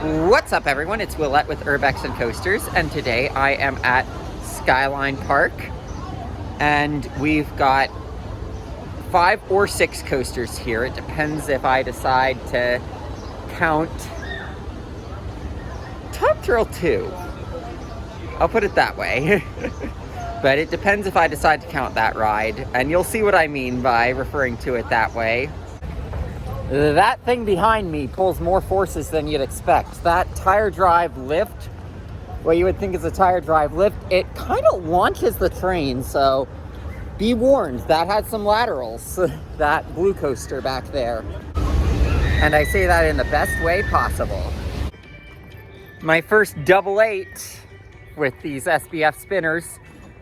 What's up, everyone? It's Willette with Urbex and Coasters, and today I am at Skyline Park, and we've got 5 or 6 coasters here. It depends if I decide to count Top Thrill 2. I'll put it that way. But it depends if I decide to count that ride, and you'll see what I mean by referring to it that way. That thing behind me pulls more forces than you'd expect. That tire drive lift, what you would think is a tire drive lift, it kind of launches the train, so be warned, that had some laterals, that blue coaster back there. And I say that in the best way possible. My first 888 with these SBF spinners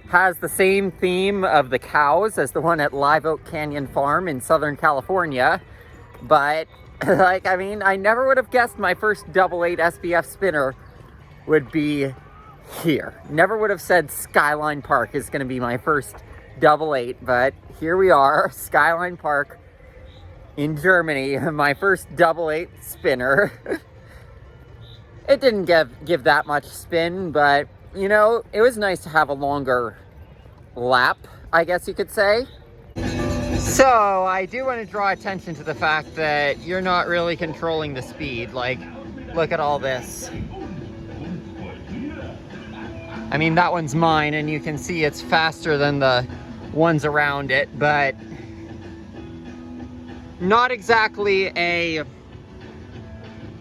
has the same theme of the cows as the one at Live Oak Canyon Farm in Southern California. But, I never would have guessed my first 888 SBF spinner would be here. Never would have said Skyline Park is going to be my first 888, but here we are, Skyline Park in Germany, my first 888 spinner. It didn't give that much spin, but, you know, it was nice to have a longer lap, I guess you could say. So, I do want to draw attention to the fact that you're not really controlling the speed. Like, look at all this. I mean, that one's mine, and you can see it's faster than the ones around it, but not exactly a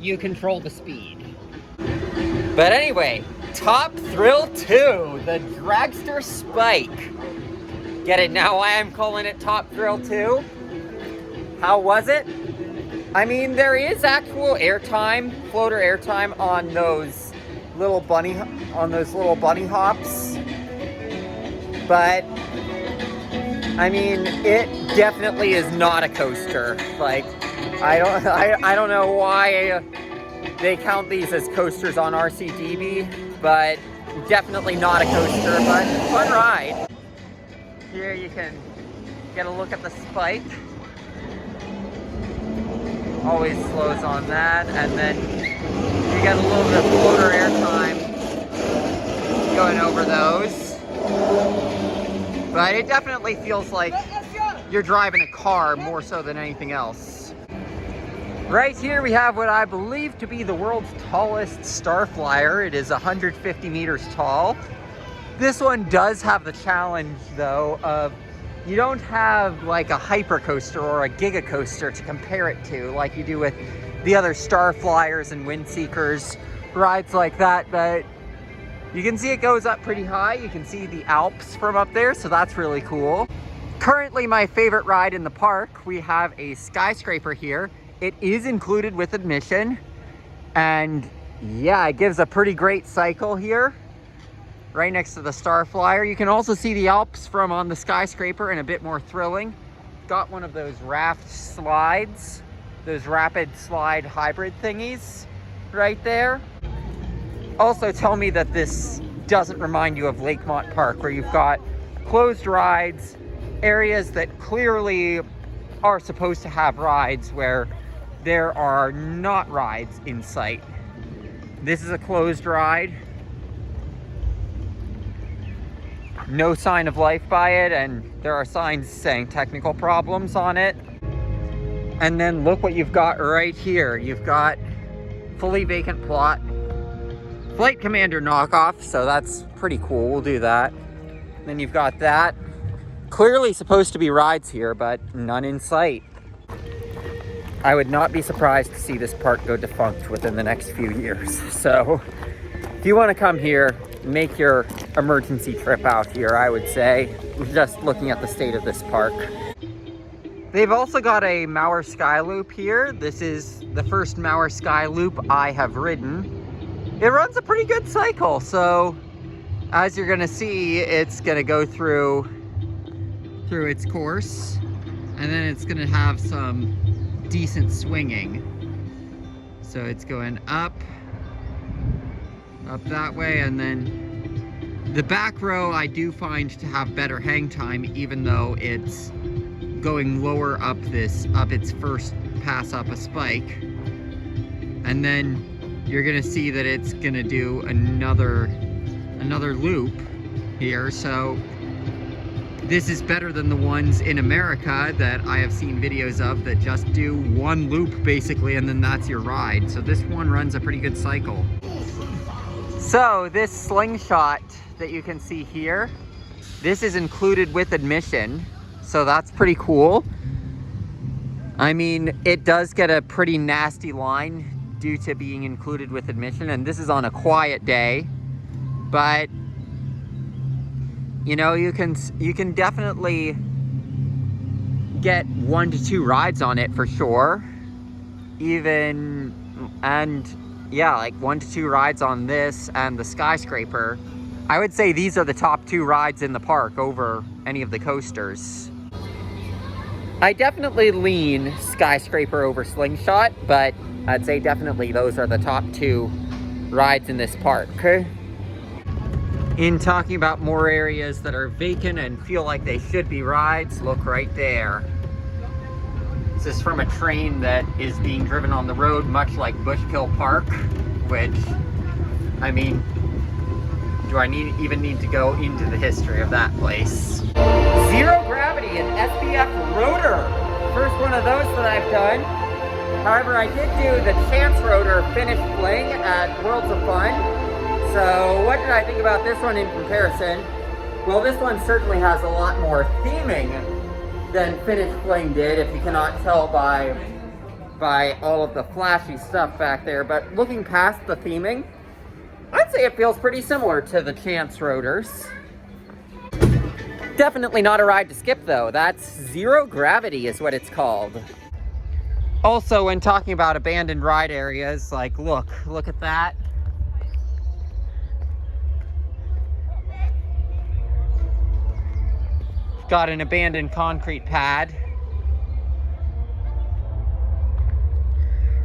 you control the speed. But anyway, Top Thrill 2, the Dragster Spike. Get it now why I'm calling it Top Thrill 2? How was it? I mean, there is actual airtime, floater airtime on those little bunny hops. But I mean, it definitely is not a coaster. Like, I don't know why they count these as coasters on RCDB, but definitely not a coaster, but fun ride. Here you can get a look at the spike. Always slows on that, and then you get a little bit of floater airtime going over those. But it definitely feels like you're driving a car more so than anything else. Right here we have what I believe to be the world's tallest Starflyer. It is 150 meters tall. This one does have the challenge, though, of you don't have like a hypercoaster or a giga coaster to compare it to like you do with the other Starflyers and Windseekers, rides like that, but you can see it goes up pretty high. You can see the Alps from up there, so that's really cool. Currently my favorite ride in the park, we have a skyscraper here. It is included with admission, and yeah, it gives a pretty great cycle here, right next to the Starflyer. You can also see the Alps from on the skyscraper and a bit more thrilling. Got one of those raft slides, those rapid slide hybrid thingies right there. Also tell me that this doesn't remind you of Lakemont Park, where you've got closed rides, areas that clearly are supposed to have rides where there are not rides in sight. This is a closed ride. No sign of life by it, and there are signs saying technical problems on it. And then look what you've got right here. You've got fully vacant plot. Flight Commander knockoff, so that's pretty cool. We'll do that. Then you've got that. Clearly supposed to be rides here, but none in sight. I would not be surprised to see this park go defunct within the next few years. So if you want to come here, make your emergency trip out here, I would say, just looking at the state of this park. They've also got a Mauer Sky Loop here. This is the first Mauer Sky Loop I have ridden. It runs a pretty good cycle, so as you're gonna see, it's gonna go through its course, and then it's gonna have some decent swinging. So it's going up that way, and then the back row I do find to have better hang time, even though it's going lower up its first pass up a spike. And then you're gonna see that it's gonna do another loop here. So this is better than the ones in America that I have seen videos of that just do one loop basically, and then that's your ride. So this one runs a pretty good cycle. So this slingshot that you can see here, this is included with admission. So that's pretty cool. I mean, it does get a pretty nasty line due to being included with admission, and this is on a quiet day, but you know, you can definitely get 1 to 2 rides on it for sure. Yeah, like 1 to 2 rides on this and the Skyscraper. I would say these are the top 2 rides in the park over any of the coasters. I definitely lean Skyscraper over Slingshot, but I'd say definitely those are the top 2 rides in this park. In talking about more areas that are vacant and feel like they should be rides, look right there. This is from a train that is being driven on the road, much like Bushkill Park, which, I mean, do I even need to go into the history of that place? Zero Gravity and SBF Rotor. First one of those that I've done. However, I did do the Chance Rotor Finish Fling at Worlds of Fun. So what did I think about this one in comparison? Well, this one certainly has a lot more theming than Finish Fling did, if you cannot tell by all of the flashy stuff back there. But looking past the theming, I'd say it feels pretty similar to the Chance Rotors. Definitely not a ride to skip though. That's Zero Gravity is what it's called. Also, when talking about abandoned ride areas, like look at that. Got an abandoned concrete pad.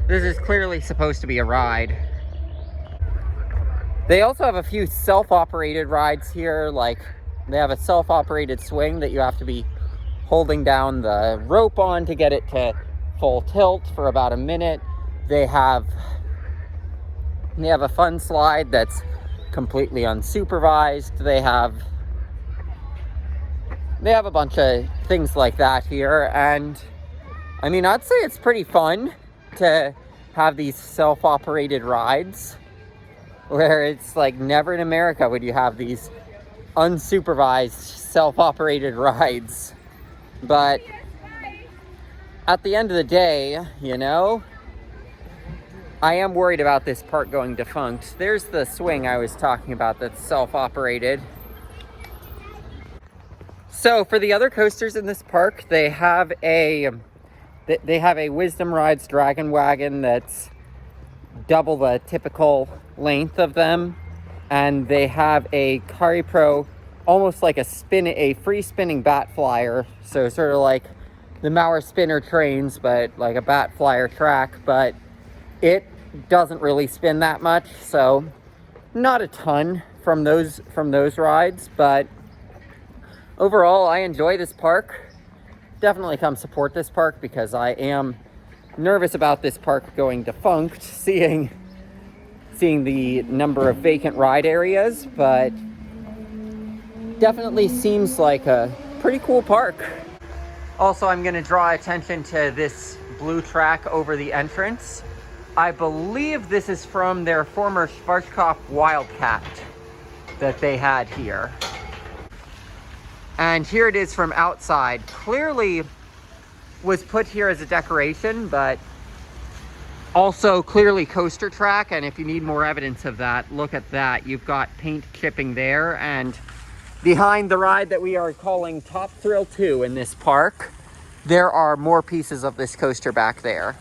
This is clearly supposed to be a ride. They also have a few self-operated rides here, like they have a self-operated swing that you have to be holding down the rope on to get it to full tilt for about a minute. They have a fun slide that's completely unsupervised. They have a bunch of things like that here, and I mean, I'd say it's pretty fun to have these self-operated rides, where it's like never in America would you have these unsupervised self-operated rides. But at the end of the day, you know, I am worried about this park going defunct. There's the swing I was talking about that's self-operated. So for the other coasters in this park, they have a Wisdom Rides Dragon Wagon that's double the typical length of them, and they have a Kari Pro, almost like a free spinning bat flyer. So sort of like the Mauer spinner trains, but like a bat flyer track, but it doesn't really spin that much. So not a ton from those rides, but overall, I enjoy this park. Definitely come support this park because I am nervous about this park going defunct, seeing the number of vacant ride areas, but definitely seems like a pretty cool park. Also, I'm going to draw attention to this blue track over the entrance. I believe this is from their former Schwarzkopf Wildcat that they had here. And here it is from outside. Clearly was put here as a decoration, but also clearly coaster track. And if you need more evidence of that, look at that. You've got paint chipping there. And behind the ride that we are calling Top Thrill 2 in this park, there are more pieces of this coaster back there.